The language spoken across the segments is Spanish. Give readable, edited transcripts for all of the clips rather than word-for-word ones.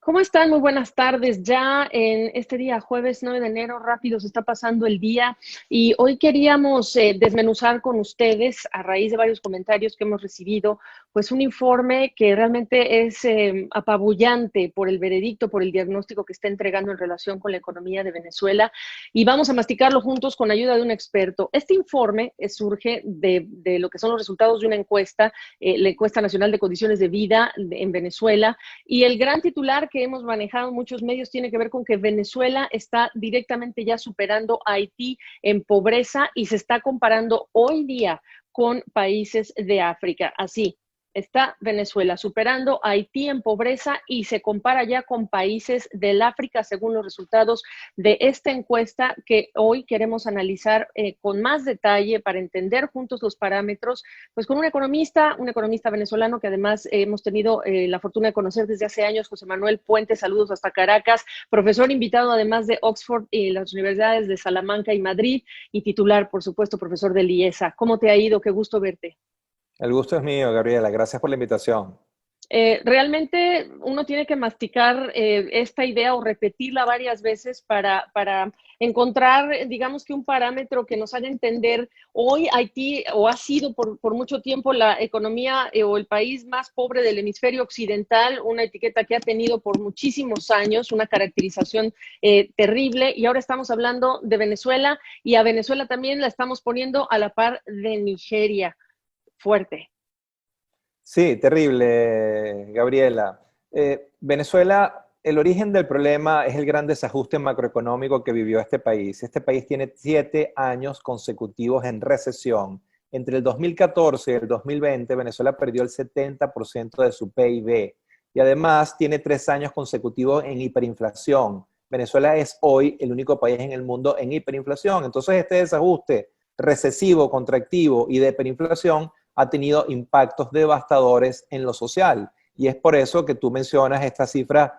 ¿Cómo están? Muy buenas tardes. Ya en este día, jueves 9 de enero, rápido se está pasando el día y hoy queríamos desmenuzar con ustedes, a raíz de varios comentarios que hemos recibido, pues un informe que realmente es apabullante por el veredicto, por el diagnóstico que está entregando en relación con la economía de Venezuela y vamos a masticarlo juntos con ayuda de un experto. Este informe surge de lo que son los resultados de una encuesta, la encuesta nacional de condiciones de vida en Venezuela, y el gran titular que hemos manejado en muchos medios tiene que ver con que Venezuela está directamente ya superando a Haití en pobreza y se está comparando hoy día con países de África. Así, está Venezuela superando a Haití en pobreza y se compara ya con países del África según los resultados de esta encuesta que hoy queremos analizar con más detalle para entender juntos los parámetros, pues con un economista venezolano que además hemos tenido la fortuna de conocer desde hace años, José Manuel Puente, saludos hasta Caracas, profesor invitado además de Oxford y las universidades de Salamanca y Madrid y titular, por supuesto, profesor de IESA. ¿Cómo te ha ido? Qué gusto verte. El gusto es mío, Gabriela. Gracias por la invitación. Realmente uno tiene que masticar esta idea o repetirla varias veces para encontrar, digamos que un parámetro que nos haga entender. Hoy Haití, o ha sido por mucho tiempo la economía o el país más pobre del hemisferio occidental, una etiqueta que ha tenido por muchísimos años, una caracterización terrible, y ahora estamos hablando de Venezuela, y a Venezuela también la estamos poniendo a la par de Nigeria. Fuerte. Sí, terrible, Gabriela. Venezuela, el origen del problema es el gran desajuste macroeconómico que vivió este país. Este país tiene 7 años consecutivos en recesión. Entre el 2014 y el 2020, Venezuela perdió el 70% de su PIB y además tiene 3 años consecutivos en hiperinflación. Venezuela es hoy el único país en el mundo en hiperinflación. Entonces, este desajuste recesivo, contractivo y de hiperinflación ha tenido impactos devastadores en lo social. Y es por eso que tú mencionas estas cifras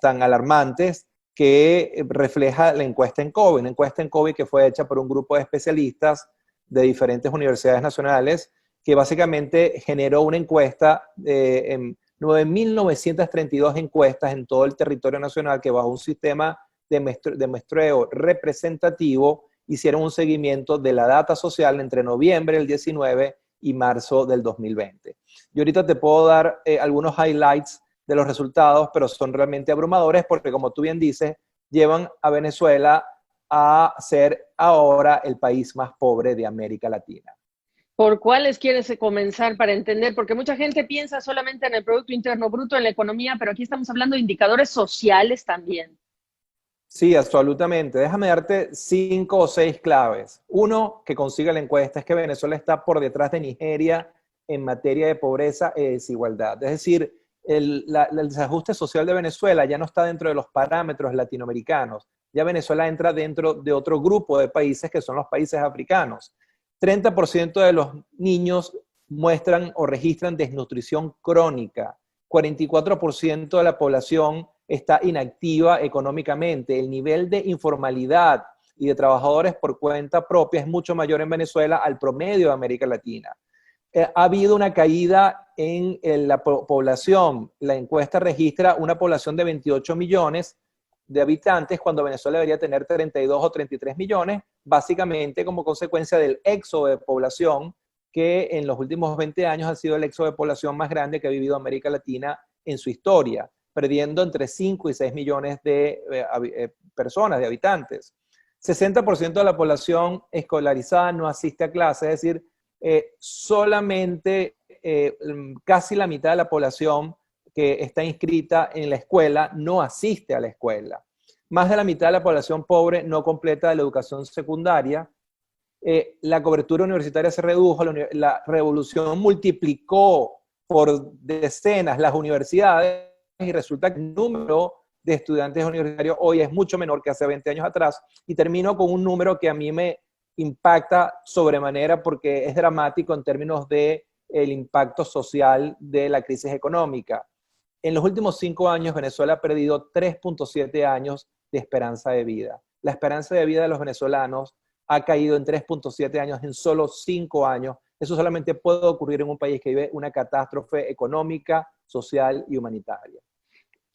tan alarmantes que refleja la encuesta en COVID. Una encuesta en COVID que fue hecha por un grupo de especialistas de diferentes universidades nacionales que básicamente generó una encuesta en 9.932 encuestas en todo el territorio nacional que bajo un sistema de muestreo representativo hicieron un seguimiento de la data social entre noviembre del 19 y marzo del 2020. Yo ahorita te puedo dar algunos highlights de los resultados, pero son realmente abrumadores porque, como tú bien dices, llevan a Venezuela a ser ahora el país más pobre de América Latina. ¿Por cuáles quieres comenzar para entender? Porque mucha gente piensa solamente en el Producto Interno Bruto, en la economía, pero aquí estamos hablando de indicadores sociales también. Sí, absolutamente. Déjame darte 5 o 6 claves. Uno, que consiga la encuesta, es que Venezuela está por detrás de Nigeria en materia de pobreza y desigualdad. Es decir, el desajuste social de Venezuela ya no está dentro de los parámetros latinoamericanos. Ya Venezuela entra dentro de otro grupo de países que son los países africanos. 30% de los niños muestran o registran desnutrición crónica. 44% de la población está inactiva económicamente. El nivel de informalidad y de trabajadores por cuenta propia es mucho mayor en Venezuela al promedio de América Latina. Ha habido una caída en la población. La encuesta registra una población de 28 millones de habitantes cuando Venezuela debería tener 32 o 33 millones, básicamente como consecuencia del éxodo de población que en los últimos 20 años ha sido el éxodo de población más grande que ha vivido América Latina en su historia, perdiendo entre 5 y 6 millones de personas, de habitantes. 60% de la población escolarizada no asiste a clases, es decir, solamente casi la mitad de la población que está inscrita en la escuela no asiste a la escuela. Más de la mitad de la población pobre no completa la educación secundaria. La cobertura universitaria se redujo, la revolución multiplicó por decenas las universidades y resulta que el número de estudiantes universitarios hoy es mucho menor que hace 20 años atrás. Y termino con un número que a mí me impacta sobremanera porque es dramático en términos de el impacto social de la crisis económica. En los últimos 5 años, Venezuela ha perdido 3.7 años de esperanza de vida. La esperanza de vida de los venezolanos ha caído en 3.7 años en solo 5 años. Eso solamente puede ocurrir en un país que vive una catástrofe económica, social y humanitaria.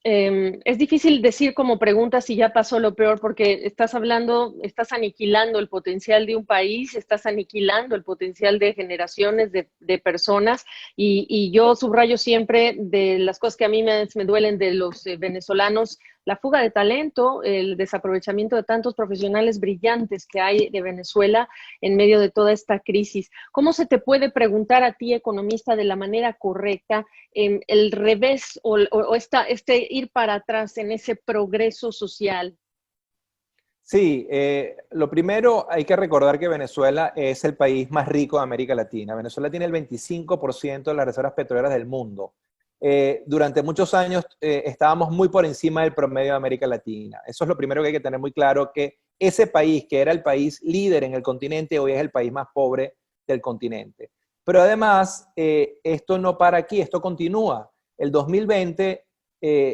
Es difícil decir como pregunta si ya pasó lo peor, porque estás hablando, estás aniquilando el potencial de un país, estás aniquilando el potencial de generaciones de personas, y yo subrayo siempre de las cosas que a mí me duelen de los venezolanos, la fuga de talento, el desaprovechamiento de tantos profesionales brillantes que hay de Venezuela en medio de toda esta crisis. ¿Cómo se te puede preguntar a ti, economista, de la manera correcta, el revés o este ir para atrás en ese progreso social? Sí, lo primero hay que recordar que Venezuela es el país más rico de América Latina. Venezuela tiene el 25% de las reservas petroleras del mundo. Durante muchos años estábamos muy por encima del promedio de América Latina. Eso es lo primero que hay que tener muy claro, que ese país, que era el país líder en el continente, hoy es el país más pobre del continente. Pero además, esto no para aquí, esto continúa. El 2020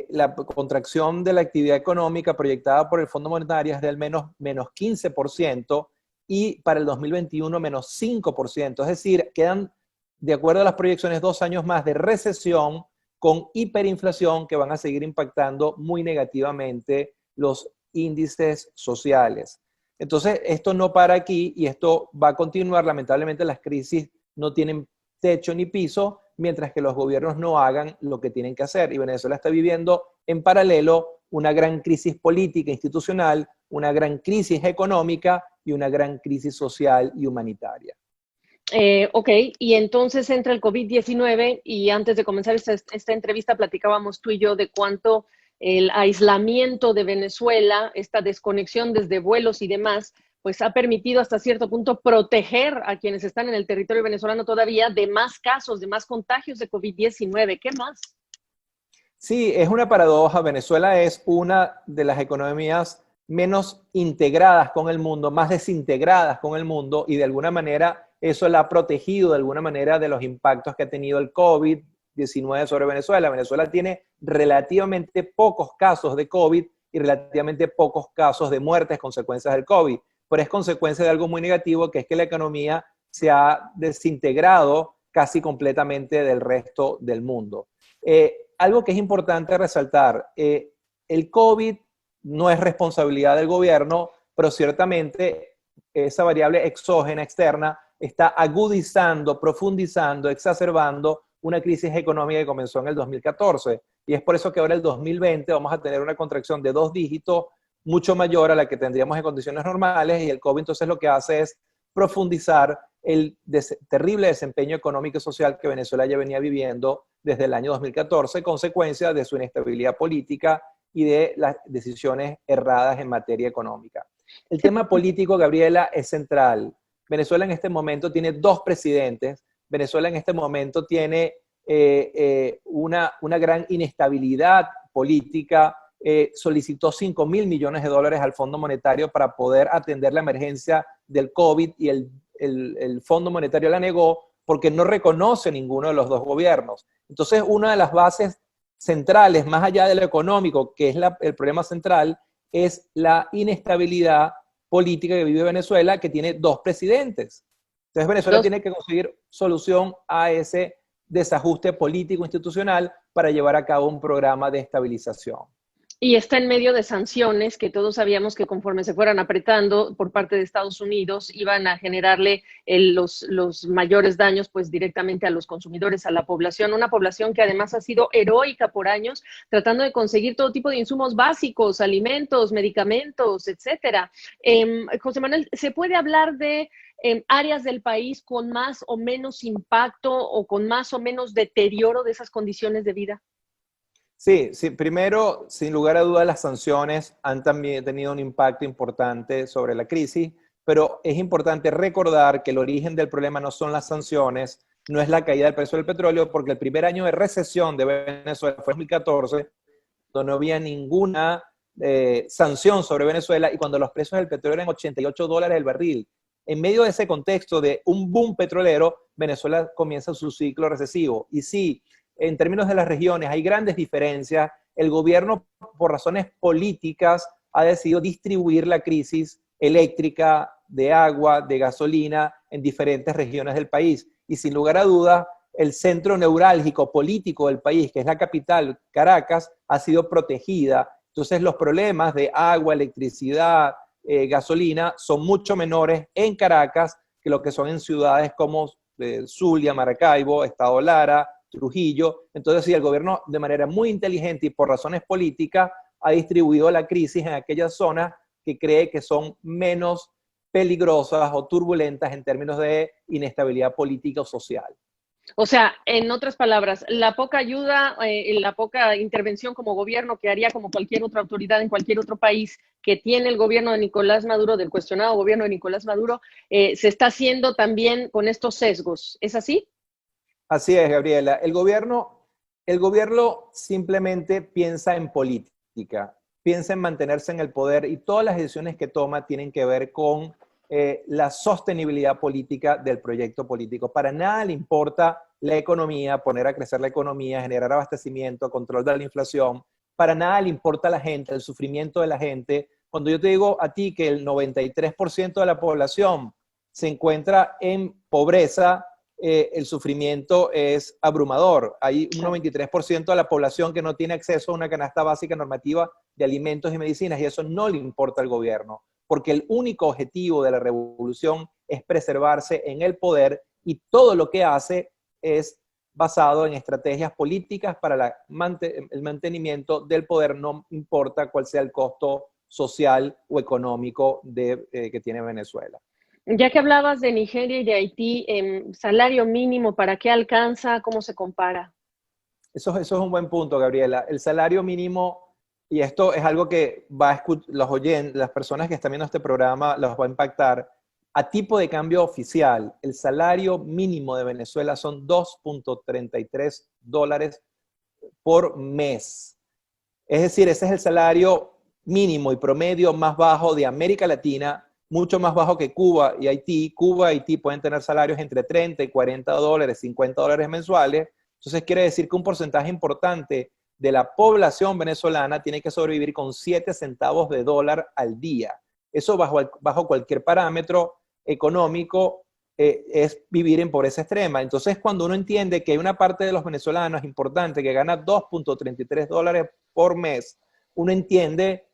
la contracción de la actividad económica proyectada por el Fondo Monetario es del menos 15%, y para el 2021 menos 5%. Es decir, quedan, de acuerdo a las proyecciones, 2 años más de recesión con hiperinflación que van a seguir impactando muy negativamente los índices sociales. Entonces, esto no para aquí y esto va a continuar. Lamentablemente, las crisis no tienen techo ni piso, mientras que los gobiernos no hagan lo que tienen que hacer. Y Venezuela está viviendo en paralelo una gran crisis política institucional, una gran crisis económica y una gran crisis social y humanitaria. Ok, y entonces entra el COVID-19, y antes de comenzar esta entrevista platicábamos tú y yo de cuánto el aislamiento de Venezuela, esta desconexión desde vuelos y demás, pues ha permitido hasta cierto punto proteger a quienes están en el territorio venezolano todavía de más casos, de más contagios de COVID-19. ¿Qué más? Sí, es una paradoja. Venezuela es una de las economías menos integradas con el mundo, más desintegradas con el mundo, y de alguna manera eso la ha protegido de alguna manera de los impactos que ha tenido el COVID-19 sobre Venezuela. Venezuela tiene relativamente pocos casos de COVID y relativamente pocos casos de muertes consecuencias del COVID, pero es consecuencia de algo muy negativo, que es que la economía se ha desintegrado casi completamente del resto del mundo. Algo que es importante resaltar, el COVID no es responsabilidad del gobierno, pero ciertamente esa variable exógena, externa, está agudizando, profundizando, exacerbando una crisis económica que comenzó en el 2014. Y es por eso que ahora el 2020 vamos a tener una contracción de 2 dígitos mucho mayor a la que tendríamos en condiciones normales, y el COVID entonces lo que hace es profundizar el terrible desempeño económico y social que Venezuela ya venía viviendo desde el año 2014, consecuencia de su inestabilidad política y de las decisiones erradas en materia económica. El tema político, Gabriela, es central. Venezuela en este momento tiene 2 presidentes. Venezuela en este momento tiene una gran inestabilidad política. Solicitó $5.000 millones al Fondo Monetario para poder atender la emergencia del COVID, y el Fondo Monetario la negó porque no reconoce ninguno de los 2 gobiernos. Entonces, una de las bases centrales, más allá de lo económico, que es el problema central, es la inestabilidad política que vive Venezuela, que tiene 2 presidentes. Entonces, Venezuela tiene que conseguir solución a ese desajuste político institucional para llevar a cabo un programa de estabilización. Y está en medio de sanciones que todos sabíamos que conforme se fueran apretando por parte de Estados Unidos iban a generarle los mayores daños pues directamente a los consumidores, a la población, una población que además ha sido heroica por años tratando de conseguir todo tipo de insumos básicos, alimentos, medicamentos, etcétera. José Manuel, ¿se puede hablar de áreas del país con más o menos impacto o con más o menos deterioro de esas condiciones de vida? Sí, sí, primero, sin lugar a dudas, las sanciones han también tenido un impacto importante sobre la crisis, pero es importante recordar que el origen del problema no son las sanciones, no es la caída del precio del petróleo, porque el primer año de recesión de Venezuela fue en 2014, cuando no había ninguna sanción sobre Venezuela y cuando los precios del petróleo eran $88 el barril. En medio de ese contexto de un boom petrolero, Venezuela comienza su ciclo recesivo. Y sí, en términos de las regiones hay grandes diferencias. El gobierno, por razones políticas, ha decidido distribuir la crisis eléctrica, de agua, de gasolina en diferentes regiones del país. Y sin lugar a dudas, el centro neurálgico político del país, que es la capital, Caracas, ha sido protegida. Entonces los problemas de agua, electricidad, gasolina son mucho menores en Caracas que lo que son en ciudades como Zulia, Maracaibo, Estado Lara, Trujillo. Entonces, sí, el gobierno de manera muy inteligente y por razones políticas ha distribuido la crisis en aquellas zonas que cree que son menos peligrosas o turbulentas en términos de inestabilidad política o social. O sea, en otras palabras, la poca ayuda, la poca intervención como gobierno que haría como cualquier otra autoridad en cualquier otro país que tiene el gobierno de Nicolás Maduro, del cuestionado gobierno de Nicolás Maduro, se está haciendo también con estos sesgos. ¿Es así? Así es, Gabriela. El gobierno simplemente piensa en política, piensa en mantenerse en el poder y todas las decisiones que toma tienen que ver con la sostenibilidad política del proyecto político. Para nada le importa la economía, poner a crecer la economía, generar abastecimiento, control de la inflación. Para nada le importa a la gente, el sufrimiento de la gente. Cuando yo te digo a ti que el 93% de la población se encuentra en pobreza, el sufrimiento es abrumador. Hay un 93% de la población que no tiene acceso a una canasta básica normativa de alimentos y medicinas, y eso no le importa al gobierno, porque el único objetivo de la revolución es preservarse en el poder y todo lo que hace es basado en estrategias políticas para el mantenimiento del poder, no importa cuál sea el costo social o económico que tiene Venezuela. Ya que hablabas de Nigeria y de Haití, salario mínimo, ¿para qué alcanza? ¿Cómo se compara? Eso es un buen punto, Gabriela. El salario mínimo, y esto es algo que las personas que están viendo este programa los va a impactar, a tipo de cambio oficial, el salario mínimo de Venezuela son $2.33 por mes. Es decir, ese es el salario mínimo y promedio más bajo de América Latina, mucho más bajo que Cuba y Haití. Cuba y Haití pueden tener salarios entre $30 y $40, $50 mensuales. Entonces quiere decir que un porcentaje importante de la población venezolana tiene que sobrevivir con 7 centavos de dólar al día. Eso bajo cualquier parámetro económico es vivir en pobreza extrema. Entonces cuando uno entiende que hay una parte de los venezolanos importante que gana $2.33 por mes, uno entiende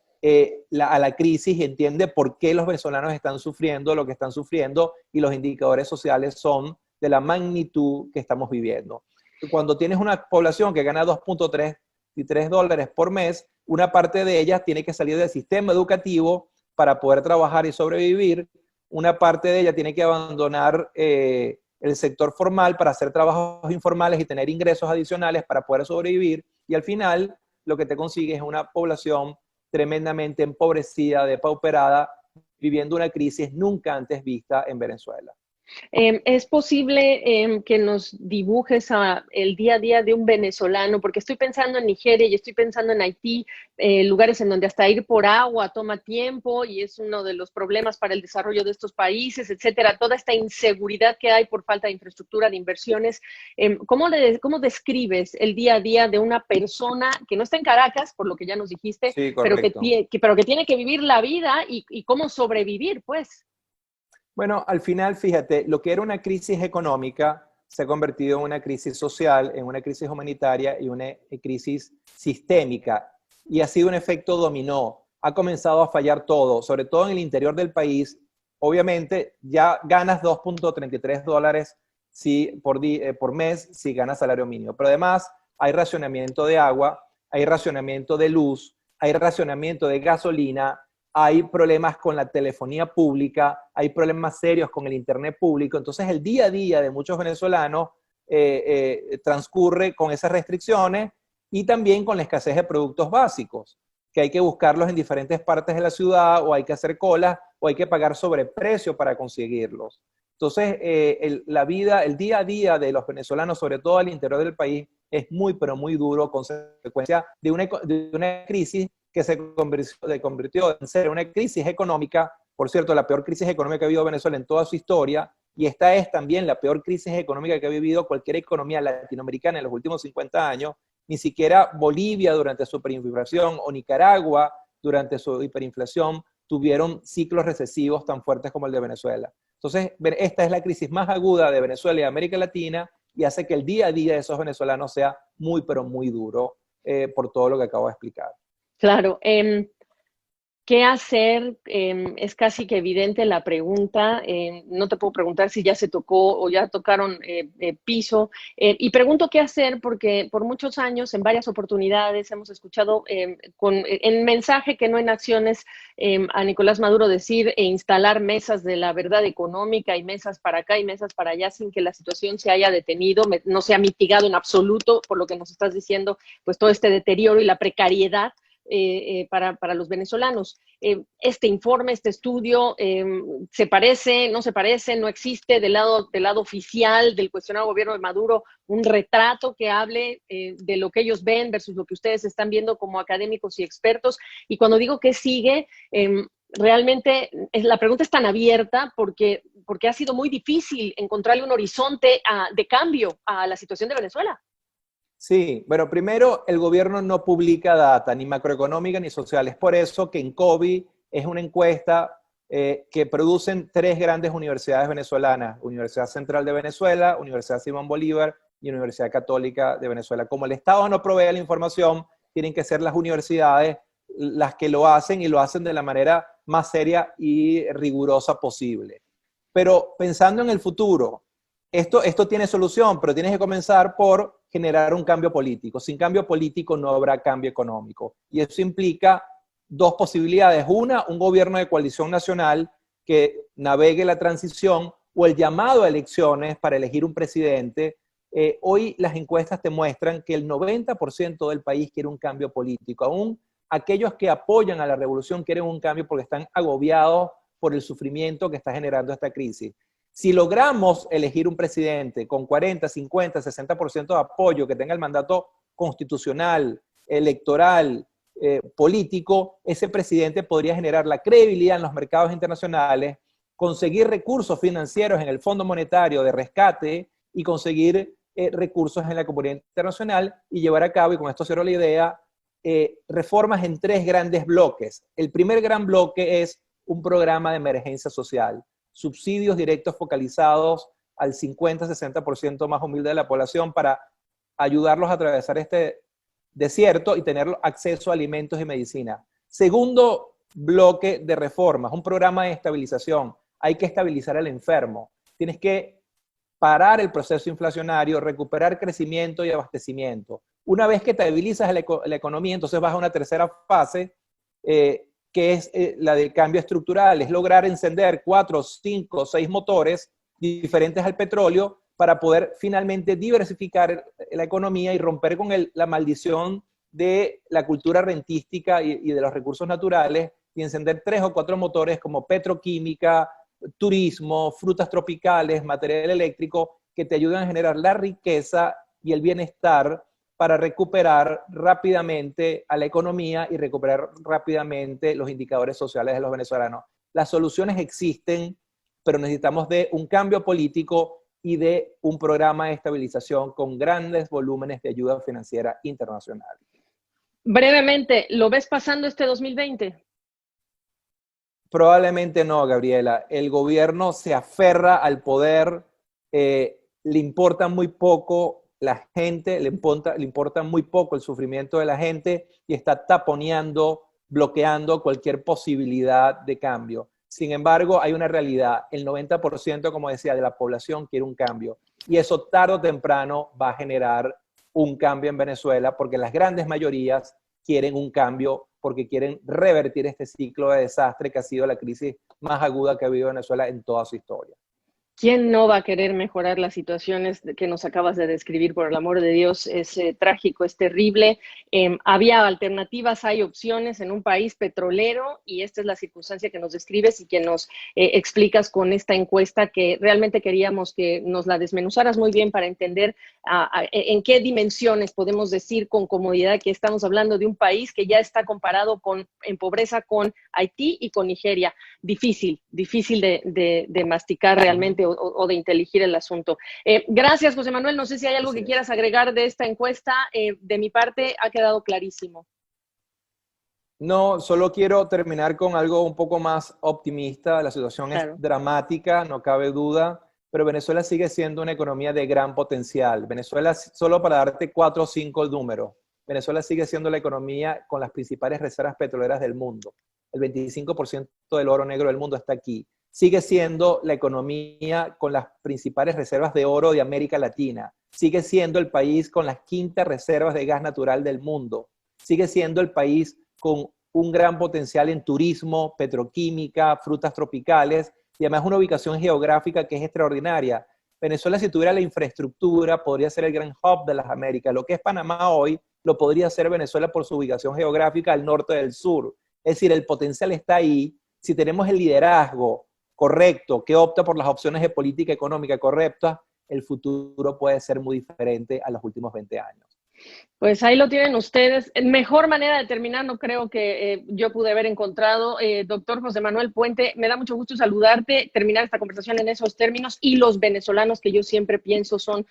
a la crisis y entiende por qué los venezolanos están sufriendo lo que están sufriendo y los indicadores sociales son de la magnitud que estamos viviendo. Cuando tienes una población que gana $2.33 por mes, una parte de ellas tiene que salir del sistema educativo para poder trabajar y sobrevivir. Una parte de ella tiene que abandonar el sector formal para hacer trabajos informales y tener ingresos adicionales para poder sobrevivir. Y al final, lo que te consigues es una población tremendamente empobrecida, depauperada, viviendo una crisis nunca antes vista en Venezuela. ¿Es posible que nos dibujes el día a día de un venezolano? Porque estoy pensando en Nigeria y estoy pensando en Haití, lugares en donde hasta ir por agua toma tiempo y es uno de los problemas para el desarrollo de estos países, etcétera. Toda esta inseguridad que hay por falta de infraestructura, de inversiones. ¿Cómo describes el día a día de una persona que no está en Caracas, por lo que ya nos dijiste, Sí, pero correcto. que tiene que vivir la vida y cómo sobrevivir, pues? Bueno, al final, fíjate, lo que era una crisis económica se ha convertido en una crisis social, en una crisis humanitaria y una crisis sistémica. Y ha sido un efecto dominó. Ha comenzado a fallar todo, sobre todo en el interior del país. Obviamente, ya ganas $2.33 por mes si ganas salario mínimo. Pero además, hay racionamiento de agua, hay racionamiento de luz, hay racionamiento de gasolina, hay problemas con la telefonía pública, hay problemas serios con el internet público. Entonces el día a día de muchos venezolanos transcurre con esas restricciones y también con la escasez de productos básicos, que hay que buscarlos en diferentes partes de la ciudad o hay que hacer colas o hay que pagar sobreprecio para conseguirlos. Entonces el día a día de los venezolanos, sobre todo al interior del país, es muy, pero muy duro, consecuencia de una crisis que se convirtió en ser una crisis económica, por cierto, la peor crisis económica que ha vivido Venezuela en toda su historia, y esta es también la peor crisis económica que ha vivido cualquier economía latinoamericana en los últimos 50 años. Ni siquiera Bolivia durante su hiperinflación o Nicaragua durante su hiperinflación tuvieron ciclos recesivos tan fuertes como el de Venezuela. Entonces, esta es la crisis más aguda de Venezuela y América Latina, y hace que el día a día de esos venezolanos sea muy, pero muy duro por todo lo que acabo de explicar. Claro. ¿Qué hacer? Es casi que evidente la pregunta. No te puedo preguntar si ya se tocó o ya tocaron piso. Y pregunto qué hacer porque por muchos años, en varias oportunidades, hemos escuchado en mensaje que no en acciones a Nicolás Maduro decir e instalar mesas de la verdad económica y mesas para acá y mesas para allá sin que la situación se haya detenido, no se ha mitigado en absoluto por lo que nos estás diciendo, pues todo este deterioro y la precariedad para los venezolanos. Este informe, este estudio, ¿se parece, no se parece, no existe del lado oficial del cuestionado gobierno de Maduro un retrato que hable de lo que ellos ven versus lo que ustedes están viendo como académicos y expertos? Y cuando digo que sigue, realmente la pregunta es tan abierta porque ha sido muy difícil encontrarle un horizonte de cambio a la situación de Venezuela. Sí, bueno, primero el gobierno no publica data ni macroeconómica ni social. Es por eso que en COVID es una encuesta que producen tres grandes universidades venezolanas: Universidad Central de Venezuela, Universidad Simón Bolívar y Universidad Católica de Venezuela. Como el Estado no provee la información, tienen que ser las universidades las que lo hacen y lo hacen de la manera más seria y rigurosa posible. Pero pensando en el futuro, esto tiene solución, pero tienes que comenzar por generar un cambio político. Sin cambio político no habrá cambio económico. Y eso implica dos posibilidades. Una, un gobierno de coalición nacional que navegue la transición o el llamado a elecciones para elegir un presidente. Hoy las encuestas te muestran que el 90% del país quiere un cambio político. Aún aquellos que apoyan a la revolución quieren un cambio porque están agobiados por el sufrimiento que está generando esta crisis. Si logramos elegir un presidente con 40, 50, 60% de apoyo, que tenga el mandato constitucional, electoral, político, ese presidente podría generar la credibilidad en los mercados internacionales, conseguir recursos financieros en el Fondo Monetario de rescate y conseguir recursos en la comunidad internacional y llevar a cabo, y con esto cierro la idea, reformas en tres grandes bloques. El primer gran bloque es un programa de emergencia social, subsidios directos focalizados al 50-60% más humilde de la población para ayudarlos a atravesar este desierto y tener acceso a alimentos y medicina. Segundo bloque de reformas, un programa de estabilización. Hay que estabilizar al enfermo. Tienes que parar el proceso inflacionario, recuperar crecimiento y abastecimiento. Una vez que estabilizas la economía, entonces vas a una tercera fase, que es la de cambio estructural, es lograr encender 4, 5, 6 motores diferentes al petróleo para poder finalmente diversificar la economía y romper con la maldición de la cultura rentística y de los recursos naturales y encender 3 o 4 motores como petroquímica, turismo, frutas tropicales, material eléctrico, que te ayudan a generar la riqueza y el bienestar para recuperar rápidamente a la economía y recuperar rápidamente los indicadores sociales de los venezolanos. Las soluciones existen, pero necesitamos de un cambio político y de un programa de estabilización con grandes volúmenes de ayuda financiera internacional. Brevemente, ¿lo ves pasando este 2020? Probablemente no, Gabriela. El gobierno se aferra al poder, le importa muy poco la gente, le importa muy poco el sufrimiento de la gente y está taponeando, bloqueando cualquier posibilidad de cambio. Sin embargo, hay una realidad. El 90%, como decía, de la población quiere un cambio. Y eso tarde o temprano va a generar un cambio en Venezuela porque las grandes mayorías quieren un cambio porque quieren revertir este ciclo de desastre que ha sido la crisis más aguda que ha habido Venezuela en toda su historia. ¿Quién no va a querer mejorar las situaciones que nos acabas de describir? Por el amor de Dios, es trágico, es terrible. Había alternativas, hay opciones en un país petrolero y esta es la circunstancia que nos describes y que nos explicas con esta encuesta que realmente queríamos que nos la desmenuzaras muy bien para entender en qué dimensiones podemos decir con comodidad que estamos hablando de un país que ya está comparado en pobreza con Haití y con Nigeria. Difícil de masticar realmente o de inteligir el asunto. Gracias, José Manuel. No sé si hay algo que quieras agregar de esta encuesta. De mi parte, ha quedado clarísimo. No, solo quiero terminar con algo un poco más optimista. La situación es Claro. dramática, no cabe duda. pero Venezuela sigue siendo una economía de gran potencial. Venezuela, solo para darte 4 o 5 números, Venezuela sigue siendo la economía con las principales reservas petroleras del mundo. El 25% del oro negro del mundo está aquí. Sigue siendo la economía con las principales reservas de oro de América Latina. Sigue siendo el país con las quintas reservas de gas natural del mundo. Sigue siendo el país con un gran potencial en turismo, petroquímica, frutas tropicales y además una ubicación geográfica que es extraordinaria. Venezuela, si tuviera la infraestructura, podría ser el gran hub de las Américas. Lo que es Panamá hoy lo podría ser Venezuela por su ubicación geográfica al norte del sur. Es decir, el potencial está ahí. Si tenemos el liderazgo correcto, que opta por las opciones de política económica correctas, el futuro puede ser muy diferente a los últimos 20 años. Pues ahí lo tienen ustedes. Mejor manera de terminar no creo que yo pude haber encontrado. Doctor José Manuel Puente, me da mucho gusto saludarte, terminar esta conversación en esos términos, y los venezolanos, que yo siempre pienso son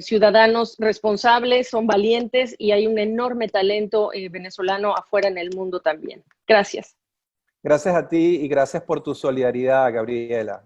ciudadanos responsables, son valientes, y hay un enorme talento venezolano afuera en el mundo también. Gracias. Gracias a ti y gracias por tu solidaridad, Gabriela.